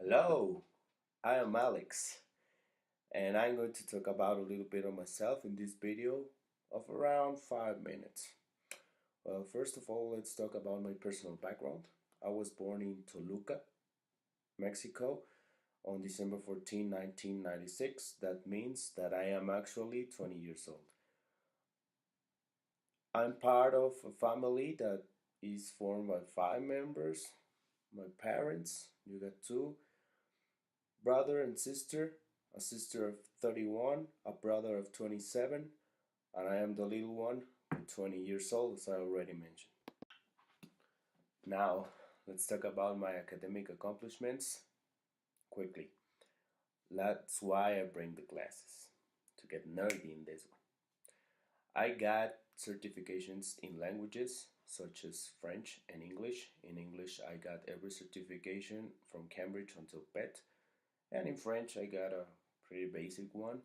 Hello, I am Alex, and I'm going to talk about a little bit of myself in this video of around 5 minutes. Well, first of all, let's talk about my personal background. I was born in Toluca, Mexico on December 14, 1996. That means that I am actually 20 years old. I'm part of a family that is formed by five members. My parents, you got two, brother and sister, a sister of 31, a brother of 27, and I am the little one, 20 years old, as I already mentioned. Now, let's talk about my academic accomplishments quickly. That's why I bring the glasses, to get nerdy in this one. I got certifications in languages such as French and English. In English, I got every certification from Cambridge until PET, and in French, I got a pretty basic one,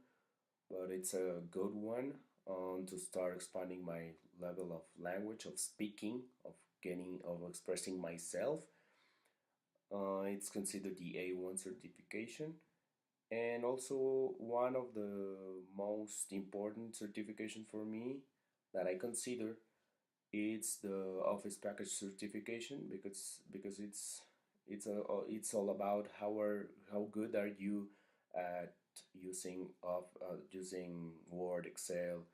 but it's a good one to start expanding my level of language, of speaking, of expressing myself. It's considered the A1 certification, and also one of the most important certification for me that I consider it's the office package certification because it's all about how good are you at using Word, Excel,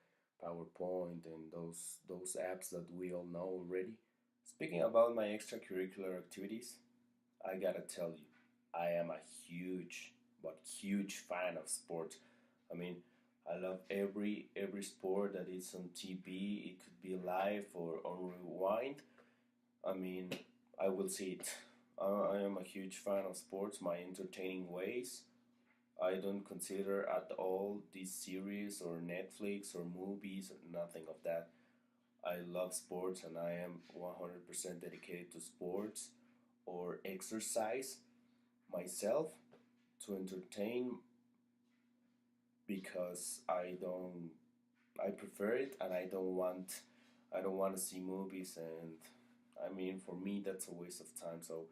PowerPoint, and those apps that we all know already. Speaking about my extracurricular activities, I gotta tell you, I am a huge fan of sports. I mean, I love every sport that is on TV. It could be live or on rewind. I mean, I will see it. I am a huge fan of sports, my entertaining ways. I don't consider at all these series or Netflix or movies or nothing of that. I love sports and I am 100% dedicated to sports or exercise myself to entertain because I prefer it and I don't want to see movies, and I mean for me that's a waste of time. So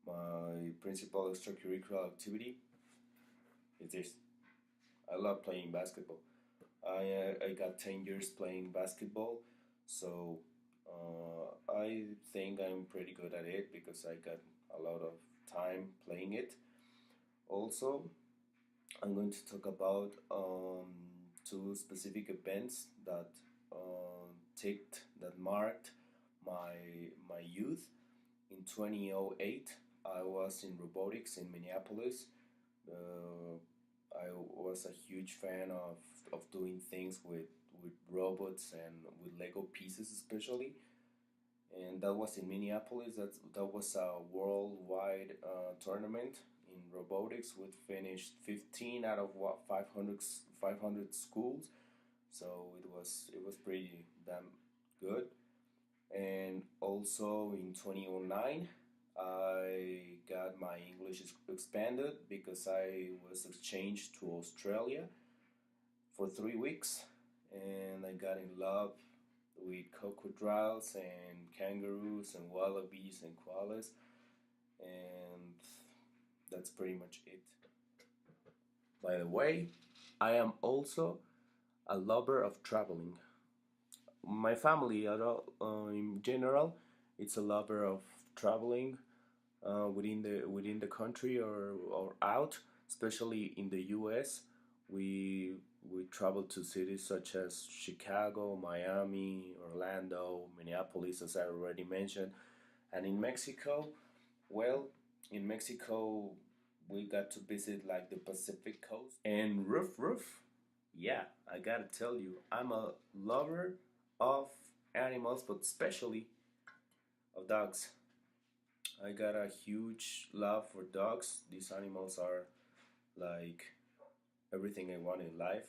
my principal extracurricular activity is this. I love playing basketball. I got 10 years playing basketball, so I think I'm pretty good at it because I got a lot of time playing it. Also, I'm going to talk about two specific events that marked my youth. In 2008, I was in robotics in Minneapolis. Uh, I was a huge fan of doing things with robots and with Lego pieces, especially. And that was in Minneapolis. That was a worldwide tournament in robotics. We finished 15 out of what 500 schools, so it was pretty damn good. And also in 2009, I got my English expanded because I was exchanged to Australia for 3 weeks, and I got in love with crocodiles and kangaroos and wallabies and koalas, and that's pretty much it. By the way, I am also a lover of traveling. My family, in general, it's a lover of traveling within the country or out, especially in the U.S. We travel to cities such as Chicago, Miami, Orlando, Minneapolis, as I already mentioned, and in Mexico, well, in Mexico we got to visit like the Pacific coast and roof. Yeah, I gotta tell you, I'm a lover of animals, but especially of dogs. I got a huge love for dogs. These animals are like everything I want in life.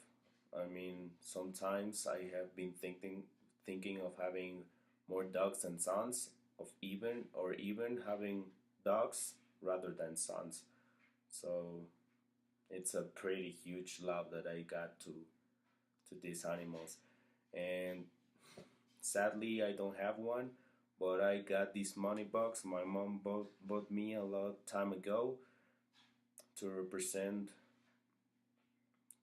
I mean, sometimes I have been thinking of having more dogs than sons, even having dogs rather than sons. So it's a pretty huge love that I got to these animals. And sadly, I don't have one, but I got this money box my mom bought me a long time ago. to represent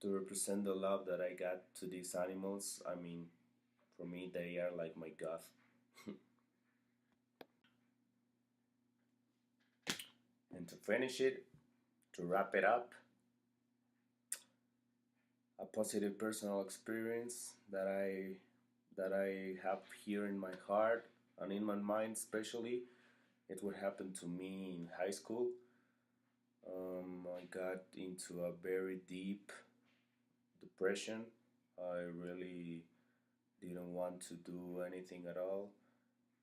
the love that I got to these animals. I mean, for me, they are like my god. And to finish it, to wrap it up, a positive personal experience that I have here in my heart and in my mind, especially, it would happen to me in high school. I got into a very deep depression. I really didn't want to do anything at all,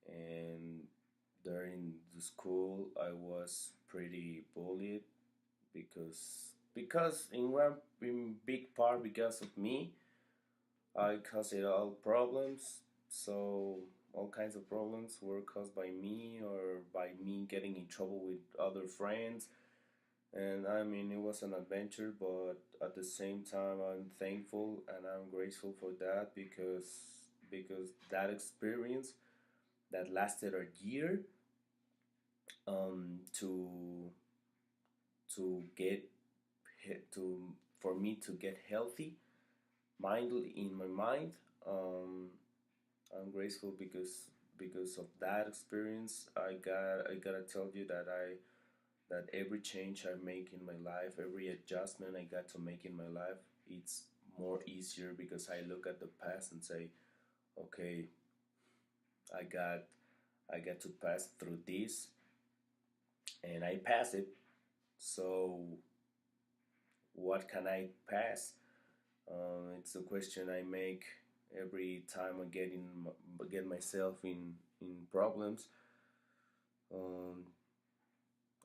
and during the school, I was pretty bullied because in big part because of me, I caused it all problems. So all kinds of problems were caused by me or by me getting in trouble with other friends. And I mean, it was an adventure, but at the same time, I'm thankful and I'm grateful for that because that experience that lasted a year, to get to for me to get healthy mindly in my mind. Um, I'm grateful because of that experience. I gotta tell you that I that every change I make in my life, every adjustment I got to make in my life, it's more easier because I look at the past and say, okay, I got I got to pass through this and I pass it. So what can I pass? It's a question I make every time get myself in problems. Um,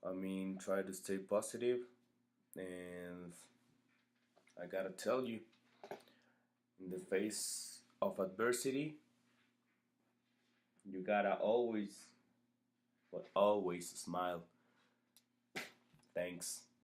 I mean, try to stay positive, and I gotta tell you, in the face of adversity, you gotta always, but always smile. Thanks.